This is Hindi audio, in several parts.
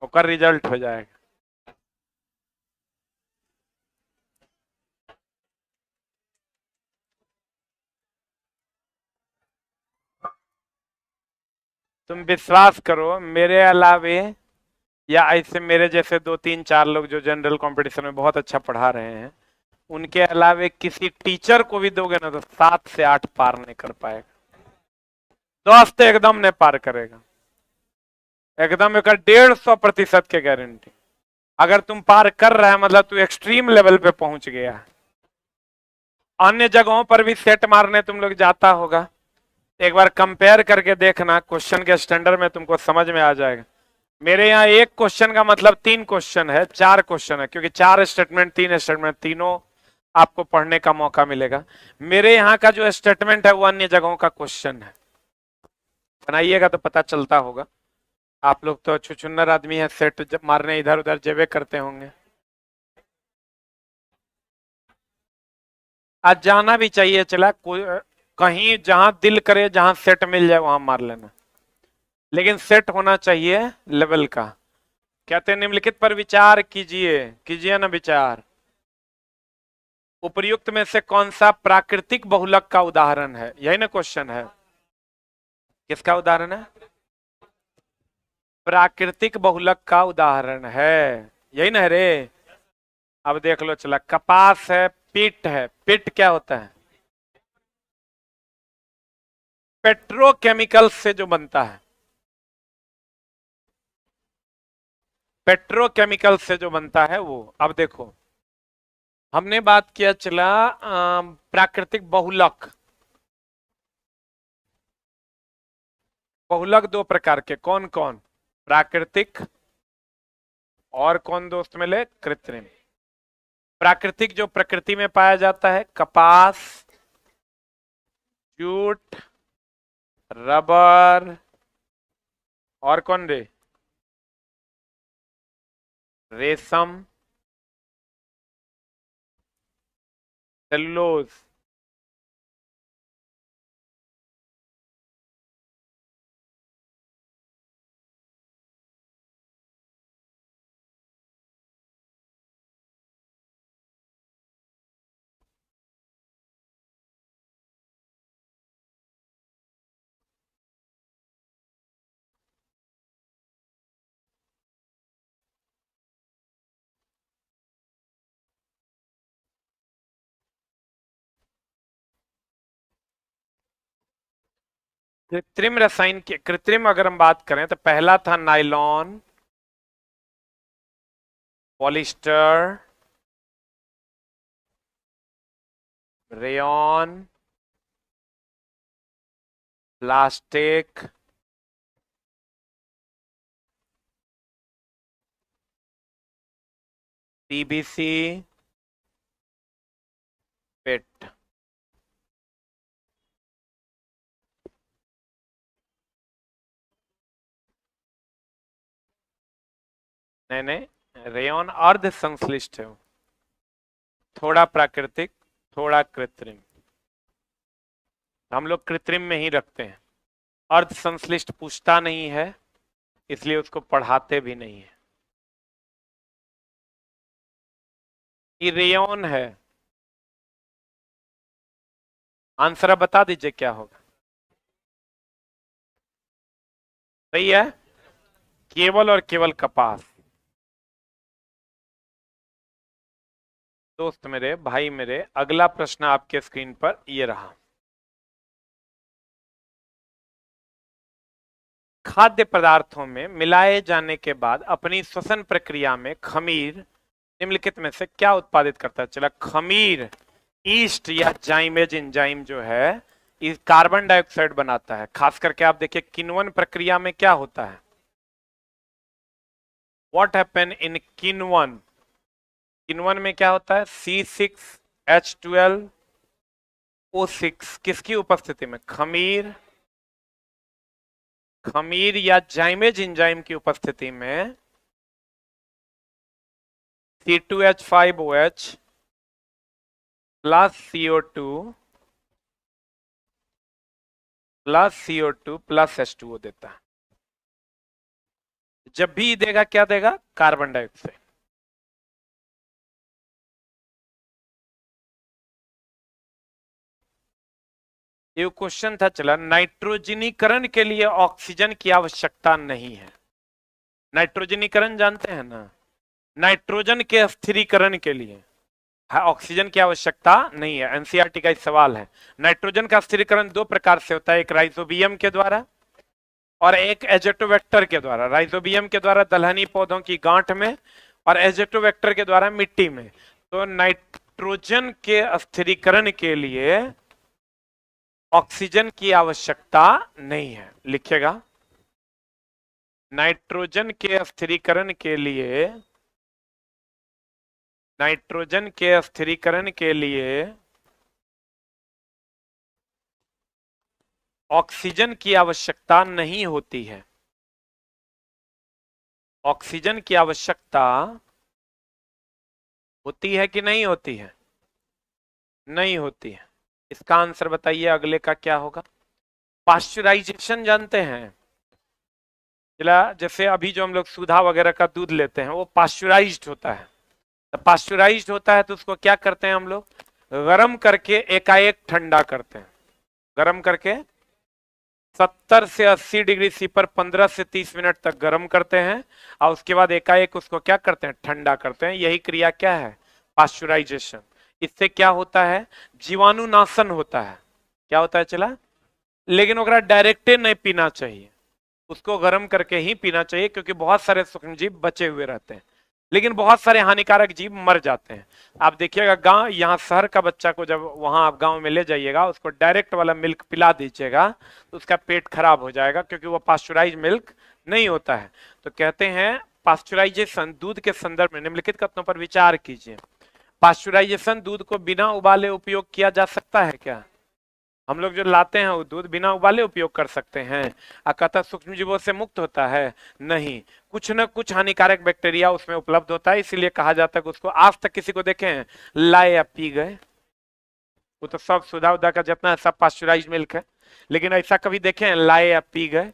ओकर रिजल्ट हो जाएगा। तुम विश्वास करो, मेरे अलावे या ऐसे मेरे जैसे 2 3 4 लोग जो जनरल कंपटीशन में बहुत अच्छा पढ़ा रहे हैं, उनके अलावे किसी टीचर को भी दोगे ना तो 7 से 8 पार नहीं कर पाएगा। 10 तो एकदम नहीं पार करेगा, एकदम एक 150% के गारंटी। अगर तुम पार कर रहा है मतलब तू एक्सट्रीम लेवल पे पहुंच गया है। अन्य जगहों पर भी सेट मारने तुम लोग जाता होगा, एक बार कंपेयर करके देखना, क्वेश्चन के स्टैंडर्ड में तुमको समझ में आ जाएगा। मेरे यहाँ एक क्वेश्चन का मतलब 3 क्वेश्चन है, 4 क्वेश्चन है, क्योंकि 4 स्टेटमेंट 3 स्टेटमेंट तीनों आपको पढ़ने का मौका मिलेगा। मेरे यहाँ का जो स्टेटमेंट है वो अन्य जगहों का क्वेश्चन है, बनाइएगा तो पता चलता होगा। आप लोग तो छुछुन्नर आदमी है, सेट जब मारने इधर उधर जेबे करते होंगे। आज जाना भी चाहिए, चला कोई कहीं जहां दिल करे, जहां सेट मिल जाए वहां मार लेना, लेकिन सेट होना चाहिए लेवल का। कहते हैं निम्नलिखित पर विचार कीजिए, कीजिए ना विचार। उपर्युक्त में से कौन सा प्राकृतिक बहुलक का उदाहरण है? यही ना क्वेश्चन है। किसका उदाहरण है? प्राकृतिक बहुलक का उदाहरण है, यही ना है रे। अब देख लो, चला कपास है, पिट है। पिट क्या होता है? पेट्रोकेमिकल से जो बनता है, पेट्रोकेमिकल से जो बनता है वो। अब देखो, हमने बात किया, चला प्राकृतिक बहुलक। बहुलक 2 प्रकार के, कौन कौन? प्राकृतिक और कौन दोस्त मिले? कृत्रिम। प्राकृतिक जो प्रकृति में पाया जाता है, कपास, जूट, रबर, और कौन रे? रेशम, सेलुलोज। कृत्रिम रसायन के, कृत्रिम अगर हम बात करें तो पहला था nylon, polyester, rayon, plastic, PVC, PET. नहीं नहीं, रेयॉन अर्ध संश्लिष्ट है, थोड़ा प्राकृतिक थोड़ा कृत्रिम। हम लोग कृत्रिम में ही रखते हैं, अर्ध संश्लिष्ट पूछता नहीं है, इसलिए उसको पढ़ाते भी नहीं है। ये रेयॉन है। आंसर अब बता दीजिए क्या होगा। सही है, केवल और केवल कपास। दोस्त मेरे, भाई मेरे, अगला प्रश्न आपके स्क्रीन पर ये रहा। खाद्य पदार्थों में मिलाए जाने के बाद अपनी श्वसन प्रक्रिया में खमीर निम्नलिखित में से क्या उत्पादित करता है? चला, खमीर ईस्ट या जाइमेज एंजाइम जो है, इस कार्बन डाइऑक्साइड बनाता है। खास करके आप देखिए किण्वन प्रक्रिया में क्या होता है, व्हाट हैपन इन किण्वन। किण्वन में क्या होता है? C6H12O6, किसकी उपस्थिति में? खमीर, खमीर या जाइमेज एंजाइम की उपस्थिति में C2H5OH plus CO2 plus H2O देता है। जब भी देगा क्या देगा, कार्बन डाइऑक्साइड। ये क्वेश्चन था चला, नाइट्रोजनीकरण के लिए ऑक्सीजन की आवश्यकता नहीं है। नाइट्रोजनीकरण जानते हैं ना, नाइट्रोजन के स्थिरीकरण के लिए ऑक्सीजन की आवश्यकता नहीं है। एनसीईआरटी का एक सवाल है। नाइट्रोजन का स्थिरीकरण दो प्रकार से होता है, एक राइजोबियम के द्वारा और एक एजेटोवेक्टर के द्वारा। राइजोबियम के द्वारा दलहनी पौधों की गांठ में और एजेटोवेक्टर के द्वारा मिट्टी में। तो नाइट्रोजन के स्थिरीकरण के लिए ऑक्सीजन की आवश्यकता नहीं है। लिखिएगा, नाइट्रोजन के स्थिरीकरण के लिए, नाइट्रोजन के स्थिरीकरण के लिए ऑक्सीजन की आवश्यकता नहीं होती है। ऑक्सीजन की आवश्यकता होती है कि नहीं होती है? नहीं होती है। इसका आंसर बताइए, अगले का क्या होगा? पाश्चराइजेशन जानते हैं? जैसे अभी जो हम लोग सुधा वगैरह का दूध लेते हैं वो पाश्चराइज्ड होता है। तो पाश्चराइज्ड होता है तो उसको क्या करते हैं हम लोग, गरम करके एकाएक ठंडा करते हैं। गरम करके 70 से 80 डिग्री सी पर 15 से 30 मिनट तक गर्म करते हैं और उसके बाद एकाएक उसको क्या करते हैं, ठंडा करते हैं। यही क्रिया क्या है, पाश्चराइजेशन। इससे क्या होता है, जीवाणुनाशन होता है। क्या होता है चला, लेकिन ओकरा डायरेक्टे नहीं पीना चाहिए, उसको गर्म करके ही पीना चाहिए, क्योंकि बहुत सारे सूक्ष्मजीव बचे हुए रहते हैं, लेकिन बहुत सारे हानिकारक जीव मर जाते हैं। आप देखिएगा गांव, यहाँ शहर का बच्चा को जब वहां आप गांव में ले जाइएगा, उसको डायरेक्ट वाला मिल्क पिला दीजिएगा तो उसका पेट खराब हो जाएगा, क्योंकि वो पाश्चराइज मिल्क नहीं होता है। तो कहते हैं पाश्चराइजेशन, दूध के संदर्भ में निम्नलिखित कथनों पर विचार कीजिए। पाश्चराइजेशन, दूध को बिना उबाले उपयोग किया जा सकता है क्या? हम लोग जो लाते हैं वो दूध बिना उबाले उपयोग कर सकते हैं। कहता सूक्ष्म जीवों से मुक्त होता है? नहीं, कुछ न कुछ हानिकारक बैक्टीरिया उसमें उपलब्ध होता है, इसीलिए कहा जाता है कि उसको, आज तक किसी को देखे हैं लाए या पी गए? वो तो सब सुधा उधा का जितना है सब पाश्चराइज मिल्क है, लेकिन ऐसा कभी देखे हैं लाए या पी गए?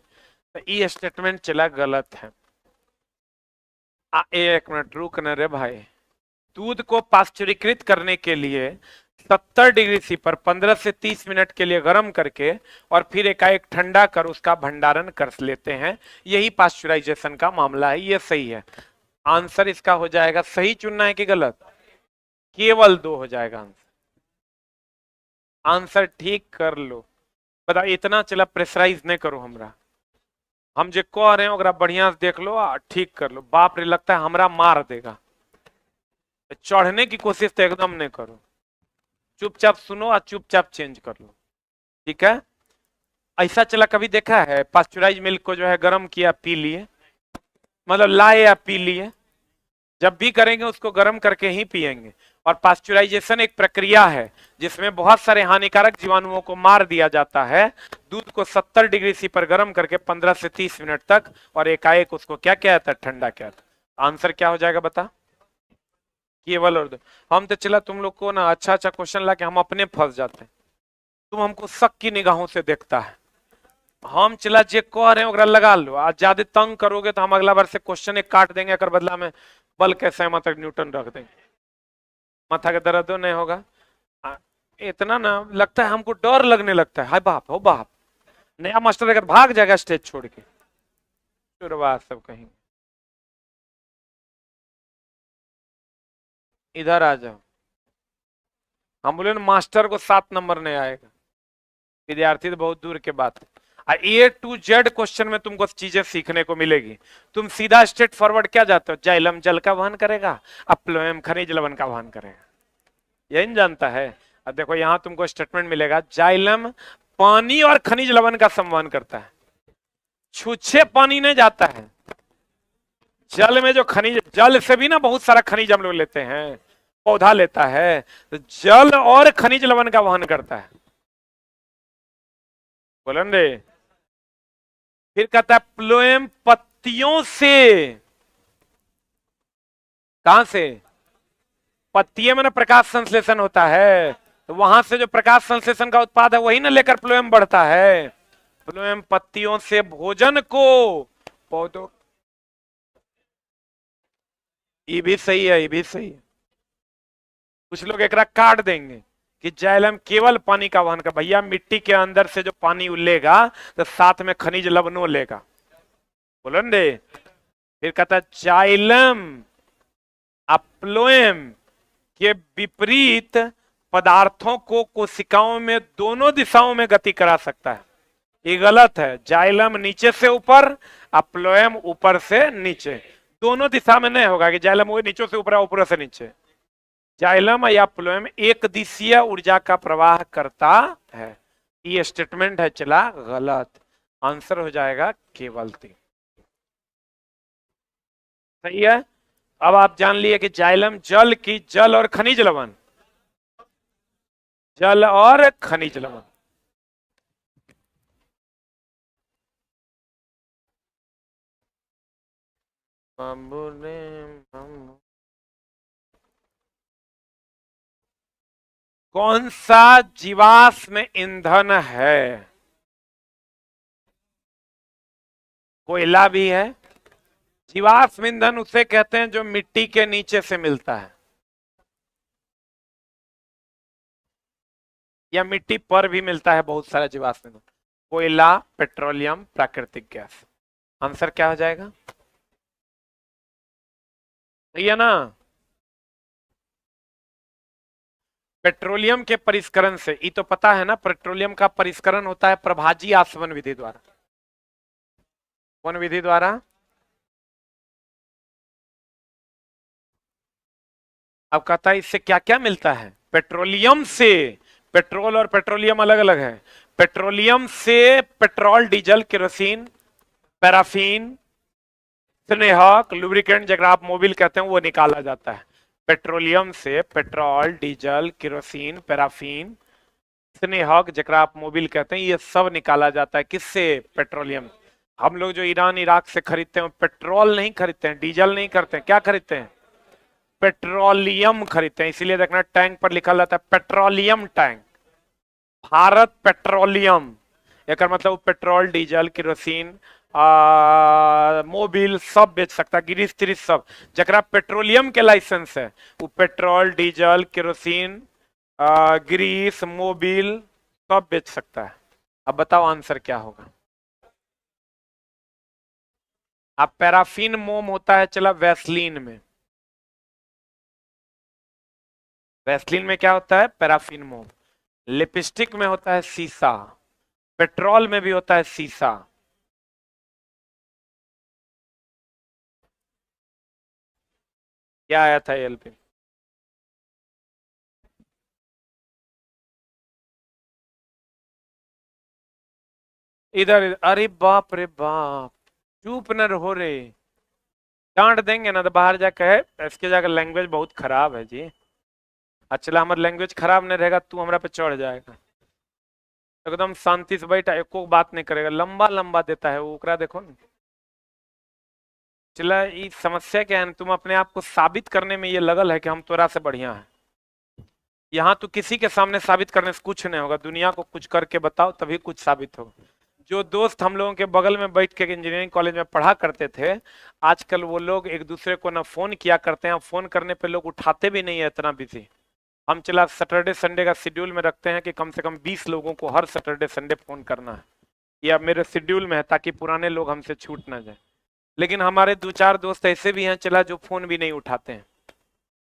तो ये स्टेटमेंट चला गलत है। एक मिनट रुक न रे भाई। दूध को पाश्चरीकृत करने के लिए 70 डिग्री सी पर 15 से 30 मिनट के लिए गर्म करके और फिर एकाएक ठंडा कर उसका भंडारण कर लेते हैं, यही पाश्चराइजेशन का मामला है। ये सही है। आंसर इसका हो जाएगा, सही चुनना है कि गलत? केवल 2 हो जाएगा आंसर। आंसर ठीक कर लो। बता, इतना चला प्रेशराइज नहीं करो हमरा। हम जो कह रहे हैं ओकरा बढ़िया से देख लो आ ठीक कर लो। बाप रे, लगता है हमरा मार देगा। चढ़ने की कोशिश तो एकदम नहीं करो, चुपचाप सुनो और चुपचाप चेंज कर लो, ठीक है? ऐसा चला कभी देखा है पाश्चराइज मिल्क को जो है गर्म किया पी लिए, मतलब लाए या पी लिए? जब भी करेंगे उसको गर्म करके ही पिएंगे। और पाश्चराइजेशन एक प्रक्रिया है जिसमें बहुत सारे हानिकारक जीवाणुओं को मार दिया जाता है। दूध को 70 डिग्री सी पर गर्म करके 15 से 30 मिनट तक और एकाएक उसको क्या किया जाता है, ठंडा किया जाता है। आंसर क्या हो जाएगा बता? केवल और दो। हम तो चला तुम लोग को ना अच्छा अच्छा क्वेश्चन ला के हम अपने फंस जाते हैं। तुम हमको शक की निगाहों से देखता है। हम चला जे कह रहे हैं ओकरा लगा लो, आज ज्यादा तंग करोगे तो हम अगला बार से क्वेश्चन एक काट देंगे, अगर बदला में बल कैसे मात्र न्यूटन रख देंगे, माथा का दर्द नहीं होगा। इतना ना लगता है हमको, डर लगने लगता है, हाय बाप हो बाप, नया मास्टर अगर भाग जाएगा स्टेज छोड़ के, शुरुआत सब कहीं। इधर आ जाओ। हम बोले ना मास्टर को 7 नंबर नहीं आएगा, विद्यार्थी तो बहुत दूर के बात है। ए टू जेड क्वेश्चन में तुमको चीजें सीखने को मिलेगी। तुम सीधा स्ट्रेट फॉरवर्ड क्या जाते हो, जाइलम जल का वहन करेगा, अप्लोएम खनिज लवण का वहन करेगा, यही नहीं जानता है। अब देखो यहां तुमको स्टेटमेंट मिलेगा, जाइलम पानी और खनिज लवण का संवहन करता है, छुच्छे पानी नहीं जाता है। जल में जो खनिज, जल से भी ना बहुत सारा खनिज हम लोग लेते हैं, पौधा लेता है, तो जल और खनिज लवण का वहन करता है। बोलन रे। फिर कहता है प्लोएम पत्तियों से, कहां से? पत्तियों में ना प्रकाश संश्लेषण होता है, तो वहां से जो प्रकाश संश्लेषण का उत्पाद है वही ना लेकर प्लोएम बढ़ता है। प्लोएम पत्तियों से भोजन को, पौधों ये भी सही है, ये भी सही है। कुछ लोग एकरा काट देंगे कि जाइलम केवल पानी का वहन कर। भैया मिट्टी के अंदर से जो पानी उलेगा तो साथ में खनिज लवणों लेगा। बोलो न रे। फिर कहता है जाइलम अप्लोएम के विपरीत पदार्थों को कोशिकाओं में दोनों दिशाओं में गति करा सकता है। ये गलत है। जाइलम नीचे से ऊपर, अप्लोएम ऊपर से नीचे, दोनों दिशा में नहीं होगा कि जाइलम वो नीचे से ऊपर है ऊपर से नीचे। जाइलम या फ्लोएम एक दिशीय ऊर्जा का प्रवाह करता है। ये स्टेटमेंट है चला गलत। आंसर हो जाएगा केवल 3। सही है। अब आप जान लिए कि जाइलम जल की जल और खनिज लवण, जल और खनिज लवण। कौन सा जीवाश्म ईंधन है? कोयला भी है। जीवाश्म ईंधन उसे कहते हैं जो मिट्टी के नीचे से मिलता है या मिट्टी पर भी मिलता है बहुत सारा जीवाश्म ईंधन। कोयला, पेट्रोलियम, प्राकृतिक गैस। आंसर क्या हो जाएगा? सही है ना। पेट्रोलियम के परिष्करण से, ये तो पता है ना, पेट्रोलियम का परिष्करण होता है प्रभाजी आसवन विधि द्वारा। कौन विधि द्वारा? अब कहता है इससे क्या क्या मिलता है। पेट्रोलियम से, पेट्रोल और पेट्रोलियम अलग अलग है। पेट्रोलियम से पेट्रोल, डीजल, केरोसिन, पैराफिन, स्नेहक, लुब्रिकेंट जगह आप मोबिल कहते हैं वो निकाला जाता है। पेट्रोलियम से पेट्रोल, डीजल, केरोसिन, पैराफिन, स्नेहक जगह आप मोबिल कहते हैं, ये सब निकाला जाता है। किससे? पेट्रोलियम। हम लोग जो ईरान इराक से खरीदते हैं पेट्रोल नहीं खरीदते हैं, डीजल नहीं करते हैं, क्या खरीदते हैं? पेट्रोलियम खरीदते हैं। इसीलिए देखना टैंक पर लिखा रहता है पेट्रोलियम टैंक, भारत पेट्रोलियम। एक मतलब पेट्रोल, डीजल, केरोसिन, मोबिल सब बेच सकता है, गिरीश तिरिश सब। जरा पेट्रोलियम के लाइसेंस है वो petrol, diesel, kerosene, grease, mobil सब बेच सकता है। अब बताओ आंसर क्या होगा? अब पैराफिन मोम होता है चला वैसलीन में। वैसलीन में क्या होता है? पैराफिन मोम। लिपस्टिक में होता है सीसा। पेट्रोल में भी होता है सीसा। क्या आया था एल पे? इधर अरे बाप रे बाप, चुप न रहो रे। डांट देंगे ना तो बाहर जाकर इसके जाकर लैंग्वेज बहुत खराब है जी। अच्छा हमारा लैंग्वेज खराब नहीं रहेगा तू हमरा पे चढ़ जाएगा। एकदम शांति से बैठा, एको बात नहीं करेगा, लंबा लंबा देता है वो। ओकरा देखो ना। चला ये समस्या क्या है, तुम अपने आप को साबित करने में ये लगल है कि हम तोरा से बढ़िया है। यहाँ तो किसी के सामने साबित करने से कुछ नहीं होगा। दुनिया को कुछ करके बताओ तभी कुछ साबित होगा। जो दोस्त हम लोगों के बगल में बैठ के इंजीनियरिंग कॉलेज में पढ़ा करते थे, आजकल वो लोग एक दूसरे को ना फोन किया करते हैं, फोन करने पे लोग उठाते भी नहीं है, इतना बिजी। हम चला सैटरडे संडे का शेड्यूल में रखते हैं कि कम से कम 20 लोगों को हर सैटरडे संडे फोन करना है, या मेरे शेड्यूल में है, ताकि पुराने लोग हमसे छूट ना जाए। लेकिन हमारे 2-4 दोस्त ऐसे भी हैं चला जो फोन भी नहीं उठाते हैं,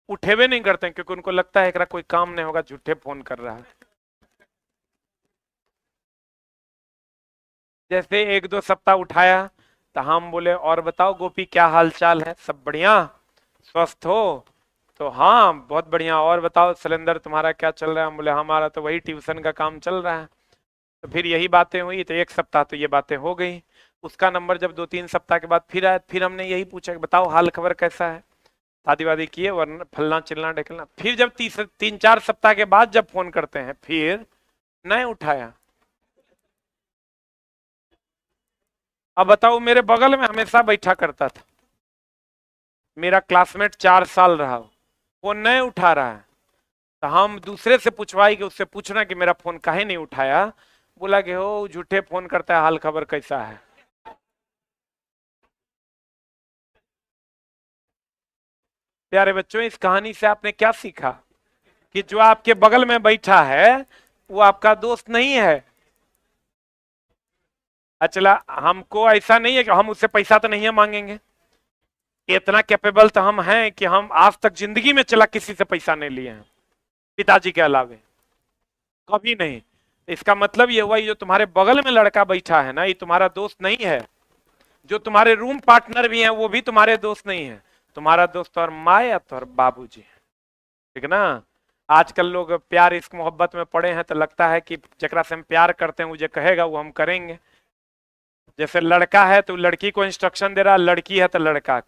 उठेवे नहीं करते हैं, क्योंकि उनको लगता है एकरा कोई काम नहीं होगा, झूठे फोन कर रहा है। जैसे 1-2 सप्ताह उठाया तो हम बोले और बताओ गोपी क्या हाल चाल है, सब बढ़िया, स्वस्थ हो? तो हाँ बहुत बढ़िया। और बताओ शैलेंद्र तुम्हारा क्या चल रहा है? हम बोले हमारा तो वही ट्यूशन का काम चल रहा है। तो फिर यही बातें हुई, तो 1 सप्ताह तो ये बातें हो गई। उसका नंबर जब 2-3 सप्ताह के बाद फिर आया, फिर हमने यही पूछा कि बताओ हाल खबर कैसा है, शादी वादी किए, वरना फलना चिलना ढेकलना। फिर जब 3-4 सप्ताह के बाद जब फोन करते हैं फिर नहीं उठाया। अब बताओ मेरे बगल में हमेशा बैठा करता था, मेरा क्लासमेट 4 साल रहा, फोन नहीं उठा रहा है। तो हम दूसरे से पूछवाई कि उससे पूछना कि मेरा फोन काहे नहीं उठाया। बोला कि हो झूठे फोन करता है, हाल खबर कैसा है। प्यारे बच्चों, इस कहानी से आपने क्या सीखा कि जो आपके बगल में बैठा है वो आपका दोस्त नहीं है। अच्छा, हमको ऐसा नहीं है कि हम उससे पैसा तो नहीं है मांगेंगे, इतना कैपेबल तो हम हैं कि हम आज तक जिंदगी में चला किसी से पैसा नहीं लिए हैं, पिताजी के अलावे कभी नहीं। इसका मतलब ये हुआ, ये जो तुम्हारे बगल में लड़का बैठा है ना, ये तुम्हारा दोस्त नहीं है। जो तुम्हारे रूम पार्टनर भी हैं वो भी तुम्हारे दोस्त नहीं है। तुम्हारा दोस्त और माँ या तो और बाबूजी है। ठीक है ना। आजकल लोग प्यार इश्क मोहब्बत में पड़े हैं तो लगता है कि जकरा से हम प्यार करते हैं वो जो कहेगा वो हम करेंगे। जैसे लड़का है तो लड़की को इंस्ट्रक्शन दे रहा, लड़की है तो लड़का,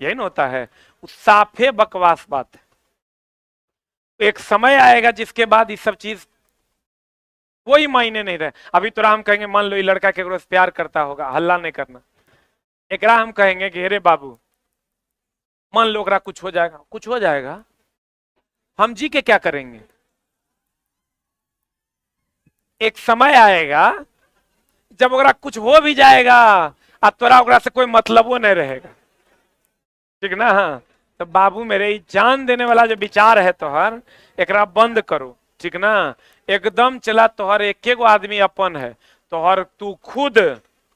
यही ना होता है। साफे बकवास बात है। एक समय आएगा जिसके बाद ये सब चीज कोई मायने नहीं रहे। अभी तो हम कहेंगे, मान लो ये लड़का केकरो से प्यार करता होगा, हल्ला नहीं करना। एकरा हम कहेंगे कि अरे बाबू, मान लो ओकरा कुछ हो जाएगा, कुछ हो जाएगा, हम जी के क्या करेंगे। एक समय आएगा जब ओकरा कुछ हो भी जाएगा और तोरा ओकरा से कोई मतलब नहीं रहेगा। ठीक ना। हाँ, तो बाबू मेरे जान देने वाला जो विचार है तोहर, एकरा बंद करो। ठीक ना। एकदम चला, तोहर एक गो आदमी अपन है, तोहर तू खुद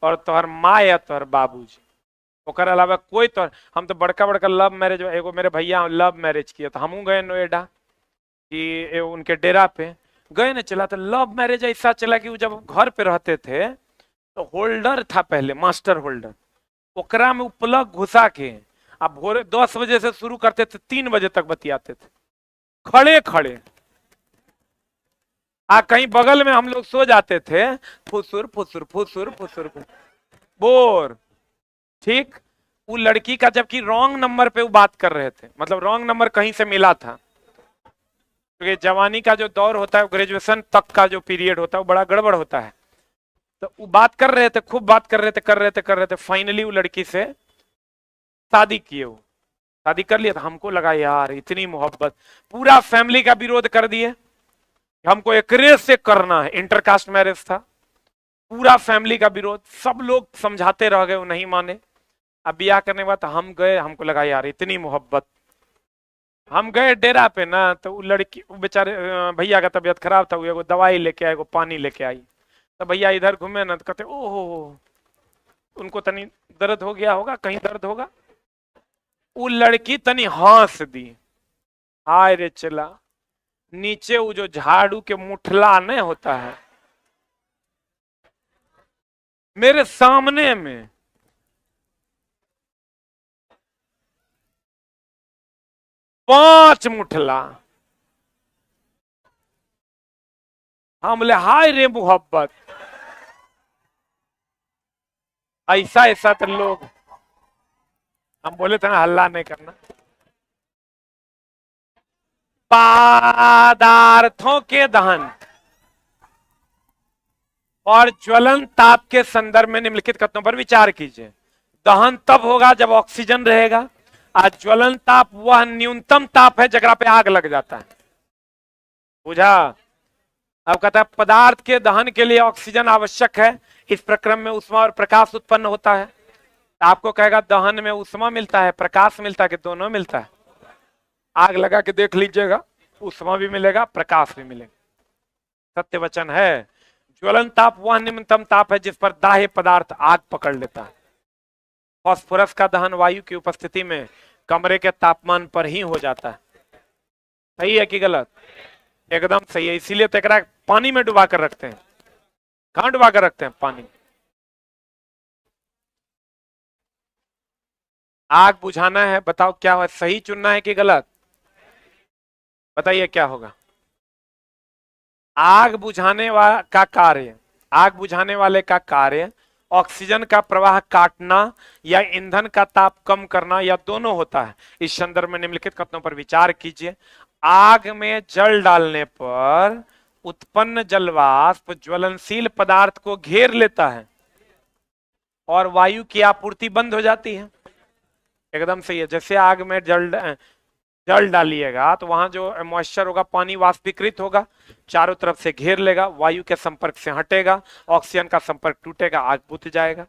और तोहर माँ या तोहर बाबूजी, ओकर अलावा कोई। तो हम तो बड़का बड़का लव मैरिज, एगो मेरे भैया लव मैरिज किया तो हमू गए नोएडा कि उनके डेरा पे गए ना, चला तो लव मैरिज ऐसा चला कि वो जब घर पे रहते थे तो होल्डर था पहले, मास्टर होल्डर, ओकरा में प्लग घुसा के अब भोरे 10 बजे से शुरू करते थे, 3 बजे तक बतियाते थे खड़े खड़े। कहीं बगल में हम लोग सो जाते थे, फुसुर फुसुर फुसुर फुसुर बोर। ठीक। वो लड़की का जबकि रॉन्ग नंबर पे वो बात कर रहे थे, मतलब रॉन्ग नंबर कहीं से मिला था, क्योंकि जवानी का जो दौर होता है, ग्रेजुएशन तक का जो पीरियड होता है वो बड़ा गड़बड़ होता है। तो वो बात कर रहे थे, खूब बात कर रहे थे, फाइनली वो लड़की से शादी किए। वो शादी कर लिया। तो हमको लगा यार इतनी मोहब्बत, पूरा फैमिली का विरोध कर दिए, हमको एकरे से करना है। इंटरकास्ट मैरिज था, पूरा फैमिली का विरोध, सब लोग समझाते रह गए, वो नहीं माने। अब ब्याह करने के बाद हम गए, हमको लगा यार इतनी मोहब्बत। हम गए डेरा पे ना, तो वो लड़की, वो बेचारे भैया का तबीयत खराब था, वो एगो दवाई लेके आए, पानी लेके आई। तो भैया इधर घूमे ना, तो कहते ओहो, उनको तनी दर्द हो गया होगा, कहीं दर्द होगा। वो लड़की तनी हंस दी, हाय रे चला, नीचे वो जो झाड़ू के मुठला नहीं होता है, मेरे सामने में 5 मुठला। हम बोले हाय रे मोहब्बत। ऐसा ऐसा तो लोग, हम बोले थे ना हल्ला नहीं करना। पदार्थों के दहन और ज्वलन ताप के संदर्भ में निम्नलिखित कथनों पर विचार कीजिए। दहन तब होगा जब ऑक्सीजन रहेगा, और ज्वलन ताप वह न्यूनतम ताप है जगह पे आग लग जाता है। बुझा। अब कहता है पदार्थ के दहन के लिए ऑक्सीजन आवश्यक है, इस प्रक्रम में ऊष्मा और प्रकाश उत्पन्न होता है। आपको कहेगा दहन में ऊष्मा मिलता है, प्रकाश मिलता है, कि दोनों मिलता है? आग लगा के देख लीजिएगा, ऊष्मा भी मिलेगा, प्रकाश भी मिलेगा। सत्य वचन है। ज्वलन ताप वह न्यूनतम ताप है जिस पर दाह्य पदार्थ आग पकड़ लेता है। फास्फोरस का दहन वायु की उपस्थिति में कमरे के तापमान पर ही हो जाता है। सही है कि गलत? एकदम सही है। इसीलिए तो एकरा पानी में डुबा कर रखते हैं। कहां डुबा कर रखते हैं? पानी। आग बुझाना है, बताओ क्या हो, सही चुनना है कि गलत? बताइए क्या होगा? आग बुझाने वाला का कार्य, आग बुझाने वाले का कार्य ऑक्सीजन का प्रवाह काटना या ईंधन का ताप कम करना, या दोनों होता है। इस संदर्भ में निम्नलिखित कथनों पर विचार कीजिए। आग में जल डालने पर उत्पन्न जलवाष्प ज्वलनशील पदार्थ को घेर लेता है और वायु की आपूर्ति बंद हो जाती है। एकदम सही है। जैसे आग में जल डालिएगा तो वहां जो मॉइस्चर होगा, पानी वाष्पीकृत होगा, चारों तरफ से घेर लेगा, वायु के संपर्क से हटेगा, ऑक्सीजन का संपर्क टूटेगा, आग बुझ जाएगा।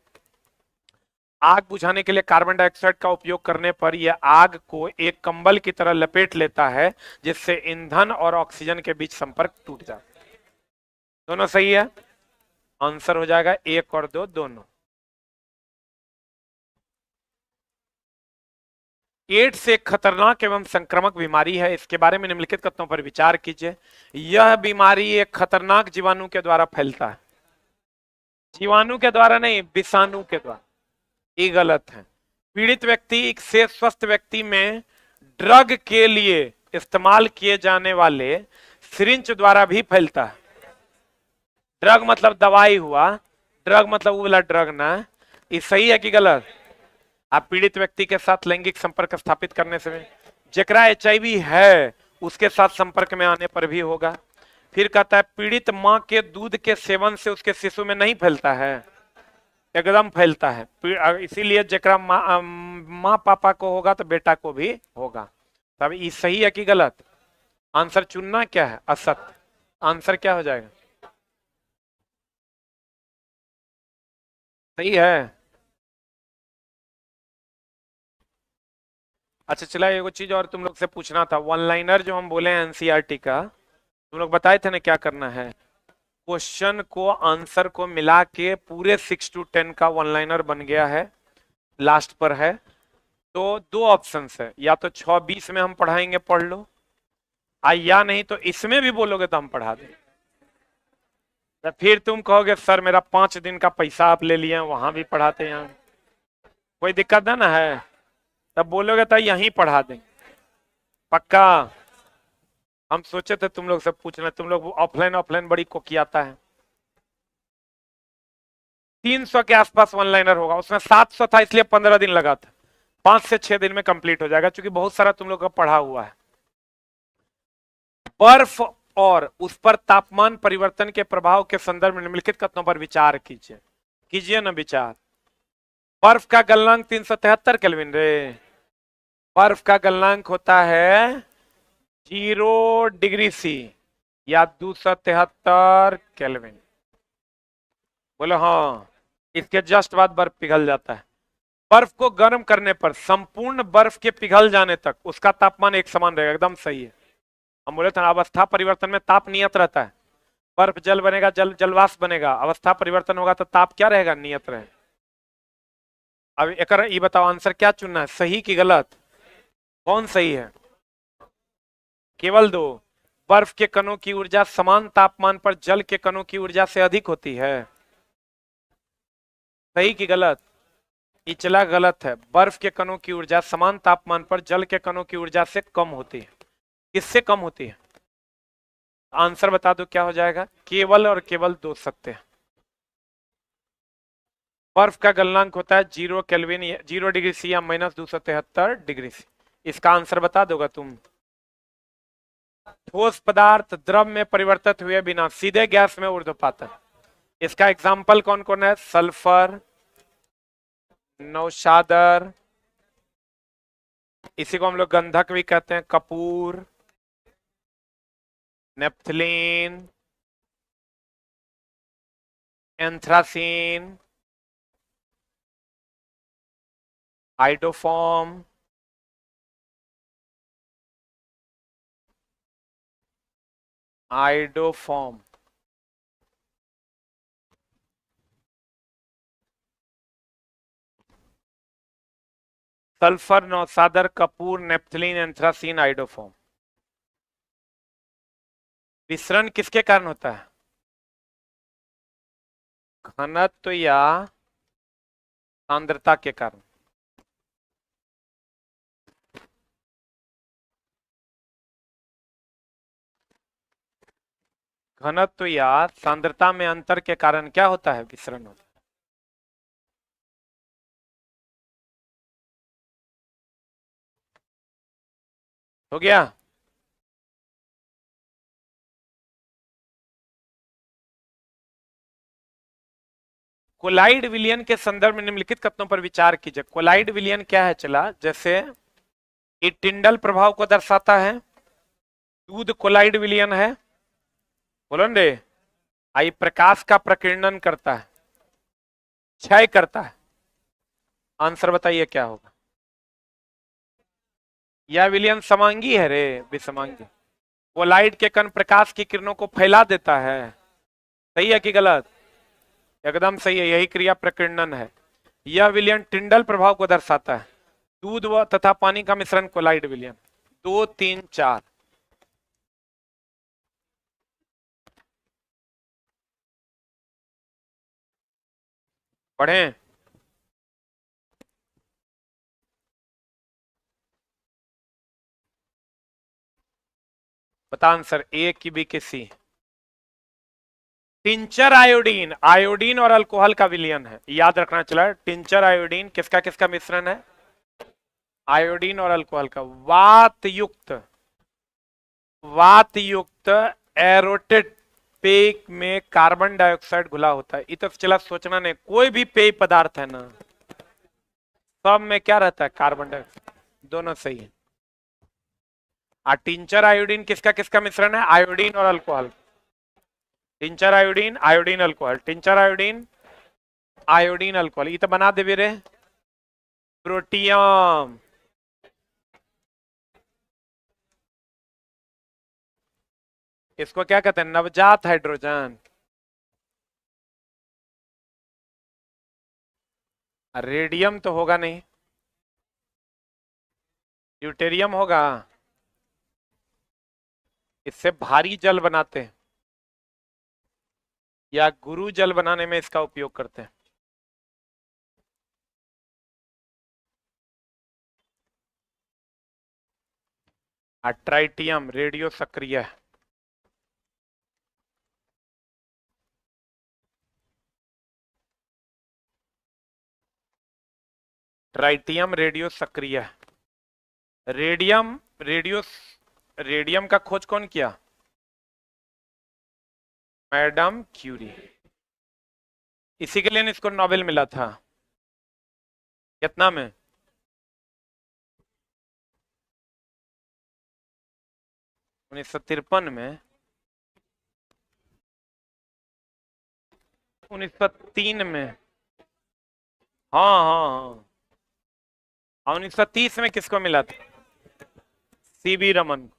आग बुझाने के लिए कार्बन डाइऑक्साइड का उपयोग करने पर यह आग को एक कंबल की तरह लपेट लेता है, जिससे ईंधन और ऑक्सीजन के बीच संपर्क टूट जाता है। दोनों सही है, आंसर हो जाएगा 1 और 2 दोनों। एड्स एक खतरनाक एवं संक्रामक बीमारी है, इसके बारे में निम्नलिखित कथनों पर विचार कीजिए। यह बीमारी एक खतरनाक जीवाणु के द्वारा फैलता है। जीवाणु के द्वारा नहीं, विषाणु के द्वारा। ये गलत है। पीड़ित व्यक्ति से स्वस्थ व्यक्ति में ड्रग के लिए इस्तेमाल किए जाने वाले सिरिंज द्वारा भी फैलता है। ड्रग मतलब दवाई हुआ, ड्रग मतलब वो वाला ड्रग ना। ये सही है कि गलत? आप पीड़ित व्यक्ति के साथ लैंगिक संपर्क स्थापित करने से जेकरा HIV है उसके साथ संपर्क में आने पर भी होगा। फिर कहता है पीड़ित मां के दूध के सेवन से उसके शिशु में नहीं फैलता है, एकदम फैलता है। इसीलिए जेकरा माँ पापा को होगा तो बेटा को भी होगा। तब ये सही है कि गलत? आंसर चुनना क्या है? असत्य। आंसर क्या हो जाएगा? सही है। अच्छा चला, एगो चीज और तुम लोग से पूछना था। वन लाइनर जो हम बोले हैं NCERT का, तुम लोग बताए थे ना क्या करना है। क्वेश्चन को आंसर को मिला के पूरे 6 to 10 का वन लाइनर बन गया है, लास्ट पर है। तो 2 ऑप्शन है, या तो 6:20 में हम पढ़ाएंगे, पढ़ लो, या नहीं तो इसमें भी बोलोगे तो हम पढ़ा दें। तो फिर तुम कहोगे सर मेरा 5 दिन का पैसा आप ले लिए, वहां भी पढ़ाते हैं, यहाँ कोई दिक्कत ना है। तब बोलोगे तो यहीं पढ़ा देंगे पक्का। हम सोचे थे तुम लोग से पूछना, तुम लोग ऑफलाइन ऑफलाइन बड़ी कोकियाता है। 300 के आसपास वन लाइनर होगा, उसमें 700 था इसलिए 15 दिन लगा था। 5 से 6 दिन में कंप्लीट हो जाएगा, क्योंकि बहुत सारा तुम लोग का पढ़ा हुआ है। बर्फ और उस पर तापमान परिवर्तन के प्रभाव के संदर्भ में निम्नलिखित कथनों पर विचार कीजिए। कीजिए ना विचार। बर्फ का गलनांक 373 केल्विन रे। बर्फ का गलनांक होता है 0 डिग्री सी या 273 केल्विन। बोलो हाँ, इसके जस्ट बाद बर्फ पिघल जाता है। बर्फ को गर्म करने पर संपूर्ण बर्फ के पिघल जाने तक उसका तापमान एक समान रहेगा, एकदम सही है। हम बोले थे अवस्था परिवर्तन में ताप नियत रहता है। बर्फ जल बनेगा, जल जलवाष्प बनेगा, अवस्था परिवर्तन होगा तो ताप क्या रहेगा? नियत रहे। अब एक ये बताओ आंसर क्या चुनना है, सही कि गलत? कौन सही है? केवल 2। बर्फ के कणों की ऊर्जा समान तापमान पर जल के कणों की ऊर्जा से अधिक होती है। सही कि गलत? ये चला गलत है। बर्फ के कणों की ऊर्जा समान तापमान पर जल के कणों की ऊर्जा से कम होती है। किससे कम होती है? आंसर बता दो क्या हो जाएगा? केवल और केवल 2 सत्य है। बर्फ का गलनांक होता है 0 केल्विन, 0 डिग्री सी या -273 डिग्री सी। इसका आंसर बता दोगा तुम? ठोस पदार्थ द्रव में परिवर्तित हुए बिना सीधे गैस में ऊर्ध्वपातन। इसका एग्जाम्पल कौन कौन है? सल्फर, नौशादर, इसी को हम लोग गंधक भी कहते हैं, कपूर, naphthalene, anthracene, iodoform, iodoform. Sulphur, नौसादर, कपूर, नेप्थलीन, एंथ्रासीन, आइडोफॉर्म। विसरण किसके कारण होता है? घनत्व या सांद्रता के कारण। घनत्व या सांद्रता में अंतर के कारण क्या होता है? विसरण होता है। हो गया? कोलाइड विलयन के संदर्भ में निम्नलिखित कथनों पर विचार कीजिए। कोलाइड विलयन क्या है? चला, जैसे ये टिंडल प्रभाव को दर्शाता है। दूध कोलाइड विलयन है, बोलो रे। आई प्रकाश का प्रकीर्णन करता है, क्षय करता है। आंसर बताइए क्या होगा। यह विलियन समांगी है रे, विसमांगी। वो लाइट के कण प्रकाश की किरणों को फैला देता है। सही है कि गलत? एकदम सही है, यही क्रिया प्रकीर्णन है। यह विलियन टिंडल प्रभाव को दर्शाता है। दूध व तथा पानी का मिश्रण कोलाइड विलियन। 2 3 4। पढ़ें? बता आंसर, ए की बी की सी। टिंचर आयोडीन, आयोडीन और अल्कोहल का विलयन है, याद रखना। चला, टिंचर आयोडीन किसका किसका मिश्रण है? आयोडीन और अल्कोहल का। वात युक्त, वात युक्त एरोटेड पेय में कार्बन डाइऑक्साइड घुला होता है। इतना चला सोचना नहीं, कोई भी पेय पदार्थ है ना, सब में क्या रहता है? Carbon dioxide. दोनों सही है। टिंचर आयोडीन किसका किसका मिश्रण है? आयोडीन और alcohol. Tincture iodine, iodine alcohol, tincture iodine, iodine alcohol. ये तो बना दे रे प्रोटियम। इसको क्या कहते हैं? नवजात हाइड्रोजन। रेडियम तो होगा नहीं, ड्यूटेरियम होगा। इससे भारी जल बनाते हैं, या गुरु जल बनाने में इसका उपयोग करते हैं। ट्राइटियम रेडियो सक्रिय है। ट्राइटियम रेडियो सक्रिय है। रेडियम, रेडियो, रेडियम का खोज कौन किया? Madam Curie. इसी के लिए इसको नोबेल मिला था। कितना में? 1953 में? 1903 में? हाँ हाँ हाँ। 1930 में किसको मिला था? सीवी रमन।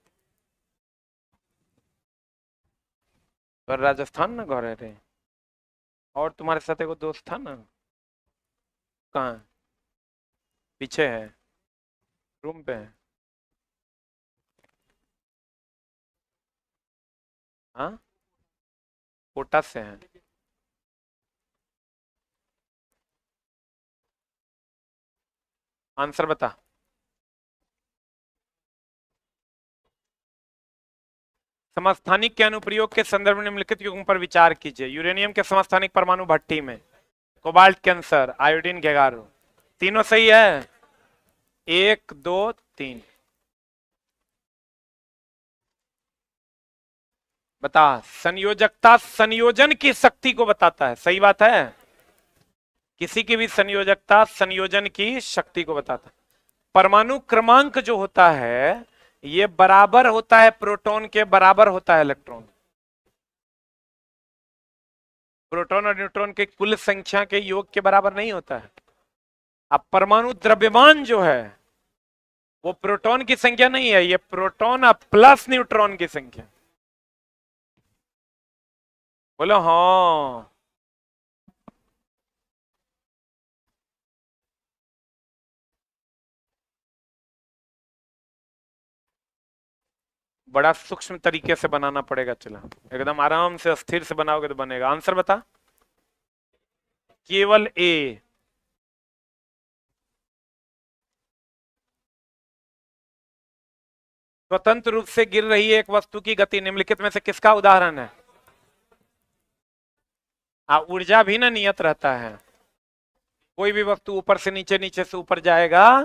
और राजस्थान ना गए थे। और तुम्हारे साथ एक दोस्त था ना, कहाँ है? पीछे है, रूम पे है। हाँ, कोटा से है। आंसर बता। समस्थानिक के अनुप्रयोग के संदर्भ में निम्नलिखित युग्म पर विचार कीजिए। यूरेनियम के समस्थानिक परमाणु भट्टी में, कोबाल्ट कैंसर, आयोडीन घेगारो। तीनों सही है। 1 2 3। बता। संयोजकता संयोजन की शक्ति को बताता है, सही बात है। किसी की भी संयोजकता संयोजन की शक्ति को बताता है। परमाणु क्रमांक जो होता है, ये बराबर होता है प्रोटॉन के, बराबर होता है इलेक्ट्रॉन। प्रोटॉन और न्यूट्रॉन के कुल संख्या के योग के बराबर नहीं होता है। अब परमाणु द्रव्यमान जो है, वो प्रोटॉन की संख्या नहीं है, ये प्रोटॉन और प्लस न्यूट्रॉन की संख्या। बोलो हाँ। बड़ा सूक्ष्म तरीके से बनाना पड़ेगा। चला, एकदम आराम से अस्थिर से बनाओगे तो बनेगा। आंसर बता। केवल ए। स्वतंत्र रूप से गिर रही एक वस्तु की गति निम्नलिखित में से किसका उदाहरण है? ऊर्जा भी ना नियत रहता है। कोई भी वस्तु ऊपर से नीचे, नीचे से ऊपर जाएगा,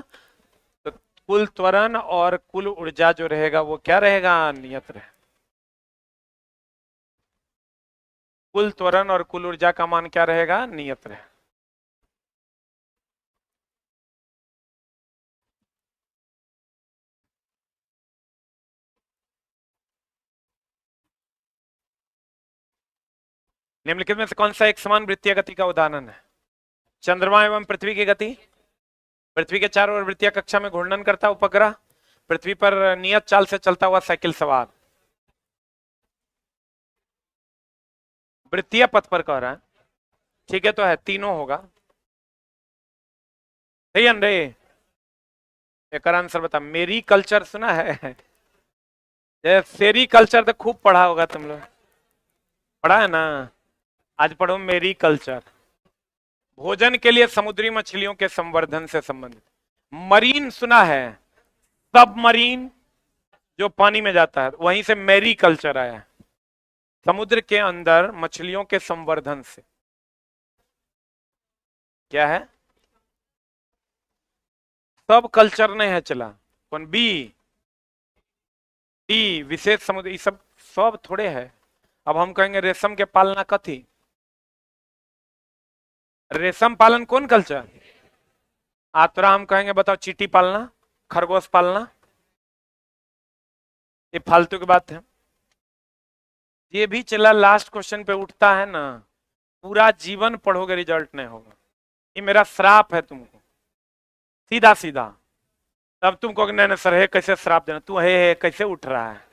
तो कुल त्वरण और कुल ऊर्जा जो रहेगा वो क्या रहेगा? नियत रहेगा। कुल त्वरण और कुल ऊर्जा का मान क्या रहेगा? नियत रहेगा। निम्नलिखित में से कौन सा एक समान वृत्तीय गति का उदाहरण है? चंद्रमा एवं पृथ्वी की गति, पृथ्वी के चारों ओर वृत्तीय कक्षा में घूर्णन करता उपग्रह, पृथ्वी पर नियत चाल से चलता हुआ साइकिल सवार। वृत्तीय पथ पर कह रहा है, ठीक है, तो है, तीनों होगा। सही है रे? एक आंसर बता। मेरी कल्चर सुना है? सेरी कल्चर तो खूब पढ़ा होगा तुम लोग, पढ़ा है ना? आज पढ़ो मेरी कल्चर। भोजन के लिए समुद्री मछलियों के संवर्धन से संबंधित। मरीन सुना है? सब मरीन जो पानी में जाता है, वहीं से मेरी कल्चर आया है, समुद्र के अंदर मछलियों के संवर्धन से। क्या है? सब कल्चर नहीं है चला। कौन? बी, डी विशेष समुद्र, ये सब सब थोड़े है। अब हम कहेंगे रेशम के पालना कथी, रेशम पालन कौन कल्चर? आतरा हम कहेंगे बताओ चींटी पालना, खरगोश पालना, ये फालतू की बात है। ये भी चला लास्ट क्वेश्चन पे उठता है ना, पूरा जीवन पढ़ोगे रिजल्ट नहीं होगा। ये मेरा श्राप है तुमको, सीधा सीधा। तब तुम कहोगे नहीं सर है कैसे श्राप देना, तू है कैसे उठ रहा है?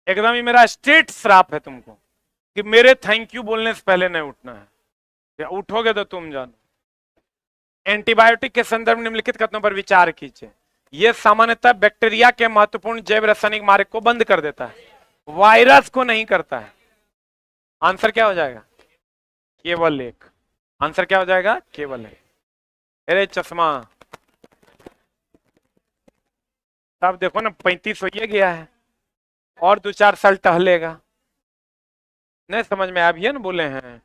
एकदम ही मेरा स्ट्रेट श्राप है तुमको कि मेरे थैंक यू बोलने से पहले नहीं उठना है, या उठोगे तो तुम जानो। एंटीबायोटिक के संदर्भ निम्नलिखित कथनों पर विचार कीजिए। यह सामान्यतः बैक्टीरिया के महत्वपूर्ण जैव रासायनिक मार्ग को बंद कर देता है, वायरस को नहीं करता है। आंसर क्या हो जाएगा? केवल एक। आंसर क्या हो जाएगा? केवल एक। अरे चश्मा, तब देखो ना 35 हो गया है, और 2-4 साल टहलेगा। नहीं समझ में अभी है ना, बोले हैं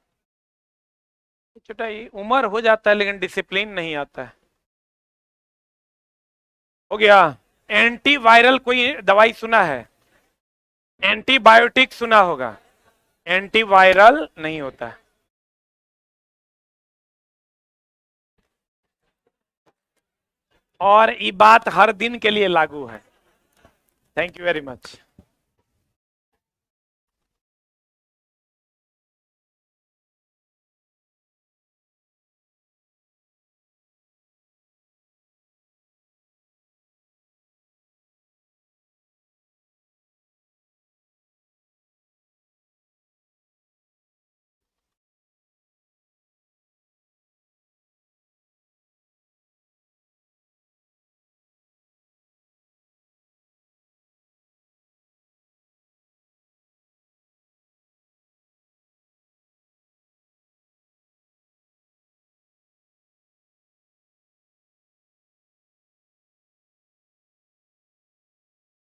छोटा ही उम्र हो जाता है लेकिन डिसिप्लिन नहीं आता है। हो गया। एंटीवायरल कोई दवाई सुना है? एंटीबायोटिक सुना होगा, एंटीवायरल नहीं होता है। और ये बात हर दिन के लिए लागू है। Thank you very much.